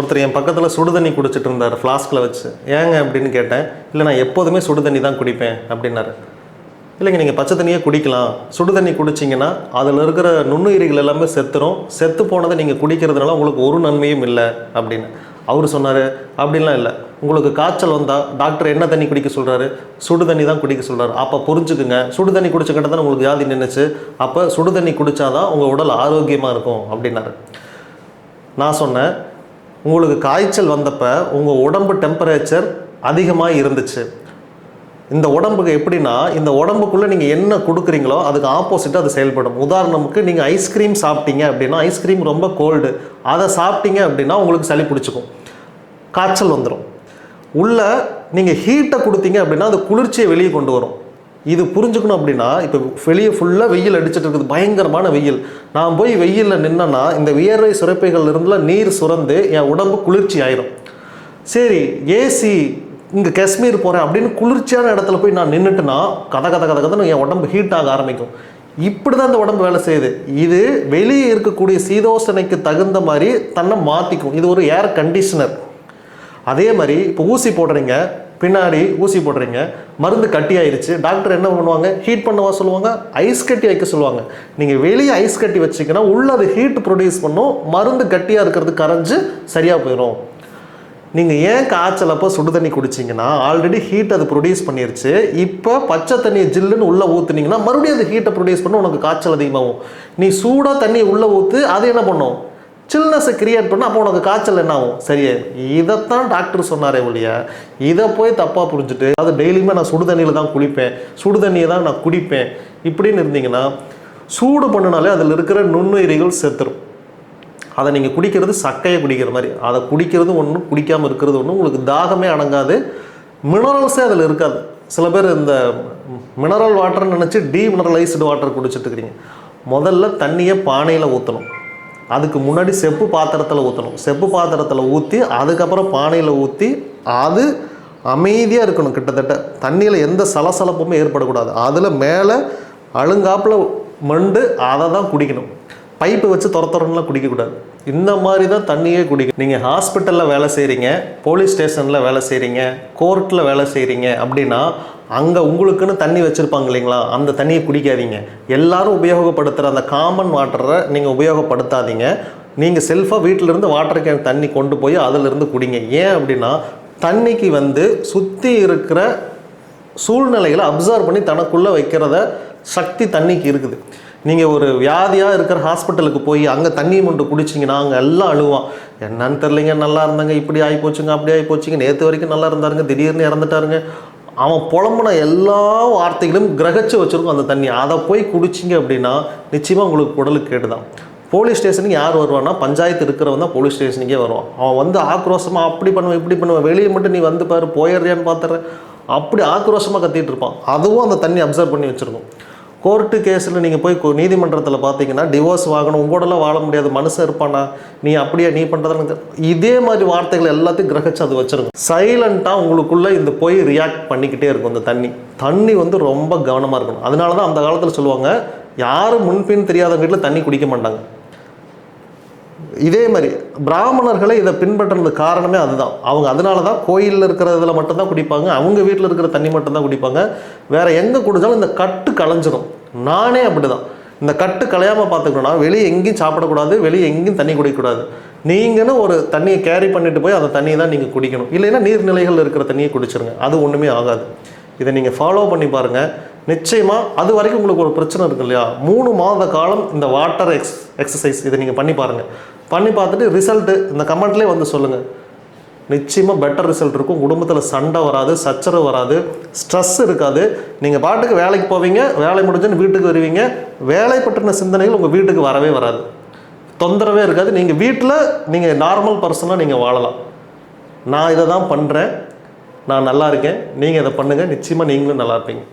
ஒருத்தர் என் பக்கத்தில் சுடு தண்ணி குடிச்சிட்டு இருந்தார் ஃப்ளாஸ்கில் வச்சு. ஏங்க அப்படின்னு கேட்டேன். இல்லை நான் எப்போதுமே சுடு தண்ணி தான் குடிப்பேன் அப்படின்னாரு. இல்லைங்க, நீங்கள் பச்சை தண்ணியே குடிக்கலாம். சுடு தண்ணி குடிச்சிங்கன்னா அதில் இருக்கிற நுண்ணுயிரிகள் எல்லாமே செத்துரும். செத்து போனதை நீங்கள் குடிக்கிறதுனால உங்களுக்கு ஒரு நன்மையும் இல்லை அப்படின்னு அவர் சொன்னார். அப்படின்லாம் இல்லை, உங்களுக்கு காய்ச்சல் வந்தால் டாக்டர் என்ன தண்ணி குடிக்க சொல்கிறாரு? சுடு தண்ணி தான் குடிக்க சொல்கிறாரு. அப்போ புரிஞ்சுக்குங்க, சுடு தண்ணி குடிச்சுக்கிட்ட தான் உங்களுக்கு வியாதி நின்றுச்சு. அப்போ சுடு தண்ணி குடித்தாதான் உங்கள் உடல் ஆரோக்கியமாக இருக்கும் அப்படின்னாரு. நான் சொன்னேன், உங்களுக்கு காய்ச்சல் வந்தப்போ உங்கள் உடம்பு டெம்பரேச்சர் அதிகமாக இருந்துச்சு. இந்த உடம்புக்கு எப்படின்னா, இந்த உடம்புக்குள்ளே நீங்கள் என்ன கொடுக்குறீங்களோ அதுக்கு ஆப்போசிட்டாக அது செயல்படும். உதாரணமுக்கு நீங்கள் ஐஸ்கிரீம் சாப்பிட்டீங்க அப்படின்னா, ஐஸ்கிரீம் ரொம்ப கோல்டு, அதை சாப்பிட்டீங்க அப்படின்னா உங்களுக்கு சளி பிடிச்சிக்கும், காய்ச்சல் வந்துடும். உள்ள நீங்கள் ஹீட்டை கொடுத்தீங்க அப்படின்னா அது குளிர்ச்சியை வெளியே கொண்டு வரும். இது புரிஞ்சுக்கணும். அப்படின்னா இப்போ வெளியே ஃபுல்லாக வெயில் அடிச்சுட்டு இருக்குது, பயங்கரமான வெயில். நான் போய் வெயிலில் நின்னேன்னா இந்த வியர்வை சுரப்பைகள் இருந்துலாம் நீர் சுரந்து என் உடம்பு குளிர்ச்சி ஆயிரும். சரி, ஏசி இங்கே காஷ்மீர் போகிறேன் அப்படின்னு குளிர்ச்சியான இடத்துல போய் நான் நின்றுட்டுனா கதன்னு என் உடம்பு ஹீட் ஆக ஆரம்பிக்கும். இப்படி தான் இந்த உடம்பு வேலை செய்யுது. இது வெளியே இருக்கக்கூடிய சீதோசனைக்கு தகுந்த மாதிரி தன்னை மாற்றிக்கும். இது ஒரு ஏர் கண்டிஷனர். அதே மாதிரி இப்போ ஊசி போடுறீங்க, பின்னாடி ஊசி போடுறீங்க, மருந்து கட்டி ஆயிடுச்சு. டாக்டர் என்ன பண்ணுவாங்க? ஹீட் பண்ணவா சொல்லுவாங்க, ஐஸ் கட்டி வைக்க சொல்லுவாங்க. நீங்கள் வெளியே ஐஸ் கட்டி வச்சிங்கன்னா உள்ள அது ஹீட் ப்ரொடியூஸ் பண்ணும், மருந்து கட்டியாக இருக்கிறது கரைஞ்சு சரியாக போயிடும். நீங்கள் ஏன் காய்ச்சல் அப்போ சுடு தண்ணி குடிச்சிங்கன்னா ஆல்ரெடி ஹீட் அது ப்ரொடியூஸ் பண்ணிருச்சு. இப்போ பச்சை தண்ணியை ஜில்லுன்னு உள்ளே ஊற்றுனீங்கன்னா மறுபடியும் அது ஹீட்டை ப்ரொடியூஸ் பண்ண உனக்கு காய்ச்சல் அதிகமாகும். நீ சூடாக தண்ணியை உள்ளே ஊற்று, அது என்ன பண்ணும்? சில்னஸை கிரியேட் பண்ண, அப்போ உனக்கு காய்ச்சல் என்ன ஆகும்? சரியா? இதைத்தான் டாக்டர் சொன்னாரே ஒழிய இதை போய் தப்பாக புரிஞ்சுட்டு அது டெய்லியுமே நான் சுடு தண்ணியில் தான் குளிப்பேன், சுடு தண்ணியை தான் நான் குடிப்பேன் இப்படின்னு இருந்தீங்கன்னா, சூடு பண்ணினாலே அதில் இருக்கிற நுண்ணுயிரிகள் செத்துரும். அதை நீங்கள் குடிக்கிறது சக்கையை குடிக்கிற மாதிரி. அதை குடிக்கிறது ஒன்றும், குடிக்காமல் இருக்கிறது ஒன்றும். உங்களுக்கு தாகமே அடங்காது, மினரல்ஸே அதில் இருக்காது. சில பேர் இந்த மினரல் வாட்டர்னு நினச்சி டீமினரலைஸ்டு வாட்டர் குடிச்சிட்டு இருக்கிறீங்க. முதல்ல தண்ணியை பானையில் ஊற்றணும், அதுக்கு முன்னாடி செப்பு பாத்திரத்தில் ஊற்றணும். செப்பு பாத்திரத்தில் ஊற்றி அதுக்கப்புறம் பானையில் ஊற்றி அது அமைதியாக இருக்கணும். கிட்டத்தட்ட தண்ணியில் எந்த சலசலப்புமே ஏற்படக்கூடாது. அதில் மேலே அழுங்காப்பில் மண்டு அதை தான் குடிக்கணும். பைப்பு வச்சு துரத்துறலாம் குடிக்கக்கூடாது. இந்த மாதிரி தான் தண்ணியே குடிக்கணும். நீங்கள் ஹாஸ்பிட்டலில் வேலை செய்கிறீங்க, போலீஸ் ஸ்டேஷனில் வேலை செய்கிறீங்க, கோர்ட்டில் வேலை செய்கிறீங்க அப்படின்னா அங்கே உங்களுக்குன்னு தண்ணி வச்சுருப்பாங்க இல்லைங்களா, அந்த தண்ணியை குடிக்காதீங்க. எல்லாரும் உபயோகப்படுத்துகிற அந்த காமன் வாட்டரை நீங்கள் உபயோகப்படுத்தாதீங்க. நீங்கள் செல்ஃபாக வீட்டிலேருந்து வாட்டர் கேன் தண்ணி கொண்டு போய் அதிலிருந்து குடிங்க. ஏன் அப்படின்னா தண்ணிக்கு சுற்றி இருக்கிற சூழ்நிலைகளை அப்சர்வ் பண்ணி தனக்குள்ளே வைக்கிறத சக்தி தண்ணிக்கு இருக்குது. நீங்கள் ஒரு வியாதியாக இருக்கிற ஹாஸ்பிட்டலுக்கு போய் அங்கே தண்ணியை மட்டும் குடிச்சிங்கன்னா அங்கே எல்லாம் அழுவான். என்னன்னு தெரிலிங்க, நல்லா இருந்தாங்க, இப்படி ஆகி போச்சுங்க, அப்படி ஆகி போச்சுங்க, நேற்று வரைக்கும் நல்லா இருந்தாருங்க, திடீர்னு இறந்துட்டாருங்க. அவன் புலம்புன எல்லா வார்த்தைகளும் கிரகிச்சு வச்சுருக்கும் அந்த தண்ணி. அதை போய் குடிச்சிங்க அப்படின்னா நிச்சயமாக உங்களுக்கு உடலுக்கு கேட்டுதான். போலீஸ் ஸ்டேஷனுக்கு யார் வருவான்னா, பஞ்சாயத்து இருக்கிறவன் தான் போலீஸ் ஸ்டேஷனுக்கே வருவான். அவன் ஆக்ரோஷமாக அப்படி பண்ணுவேன், இப்படி பண்ணுவேன், வெளியே மட்டும் நீ பாரு, போயிடுறியான்னு பார்த்துறேன், அப்படி ஆக்ரோஷமாக கத்திட்டு இருப்பான். அதுவும் அந்த தண்ணி அப்சர்வ் பண்ணி வச்சுருக்கும். கோர்ட்டு கேஸில் நீங்கள் போய் நீதிமன்றத்தில் பார்த்தீங்கன்னா டிவோர்ஸ் வாங்கணும், உங்களோடலாம் வாழ முடியாது, மனுஷன் இருப்பானா, நீ அப்படியே நீ பண்ணுறதுன்னு இதே மாதிரி வார்த்தைகள் எல்லாத்தையும் கிரகிச்சு அது வச்சுருங்க. சைலண்ட்டாக உங்களுக்குள்ளே இந்த போய் ரியாக்ட் பண்ணிக்கிட்டே இருக்கும். இந்த தண்ணி ரொம்ப கவனமாக இருக்கணும். அதனால தான் அந்த காலத்தில் சொல்லுவாங்க, யாரும் முன்பின் தெரியாத வீட்டில் தண்ணி குடிக்க மாட்டாங்க. இதே மாதிரி பிராமணர்களை இதை பின்பற்றுறது காரணமே அதுதான். அவங்க அதனால தான் கோயிலில் இருக்கிறதுல மட்டும்தான் குடிப்பாங்க, அவங்க வீட்டில் இருக்கிற தண்ணி மட்டும்தான் குடிப்பாங்க. வேறு எங்கே குடித்தாலும் இந்த கட்டு களைஞ்சிரும். நானே அப்படி தான். இந்த கட்டு களையாமல் பார்த்துக்கணுன்னா வெளியே எங்கேயும் சாப்பிடக்கூடாது, வெளியே எங்கேயும் தண்ணி குடிக்கக்கூடாது. நீங்கன்னு ஒரு தண்ணியை கேரி பண்ணிட்டு போய் அந்த தண்ணியை தான் நீங்கள் குடிக்கணும். இல்லைன்னா நீர்நிலைகள் இருக்கிற தண்ணியை குடிச்சிருங்க, அது ஒன்றுமே ஆகாது. இதை நீங்கள் ஃபாலோ பண்ணி பாருங்கள். நிச்சயமாக அது வரைக்கும் உங்களுக்கு ஒரு பிரச்சனை இருக்கு இல்லையா, 3 மாத காலம் இந்த வாட்டர் எக்ஸசைஸ் இதை நீங்கள் பண்ணி பாருங்கள். பண்ணி பார்த்துட்டு ரிசல்ட்டு இந்த கமெண்ட்லேயே சொல்லுங்கள். நிச்சயமாக பெட்டர் ரிசல்ட் இருக்கும். குடும்பத்தில் சண்டை வராது, சச்சரவு வராது, ஸ்ட்ரெஸ் இருக்காது. நீங்கள் பாட்டுக்கு வேலைக்கு போவீங்க, வேலை முடிஞ்சுன்னு வீட்டுக்கு வருவீங்க. வேலை பற்றின சிந்தனைகள் உங்கள் வீட்டுக்கு வரவே வராது, தொந்தரவே இருக்காது. நீங்கள் வீட்டில் நீங்கள் நார்மல் பர்சனாக நீங்கள் வாழலாம். நான் இதை தான் பண்ணுறேன், நான் நல்லா இருக்கேன், நீங்கள் இதை பண்ணுங்கள், நிச்சயமாக நீங்களும் நல்லா இருப்பீங்க.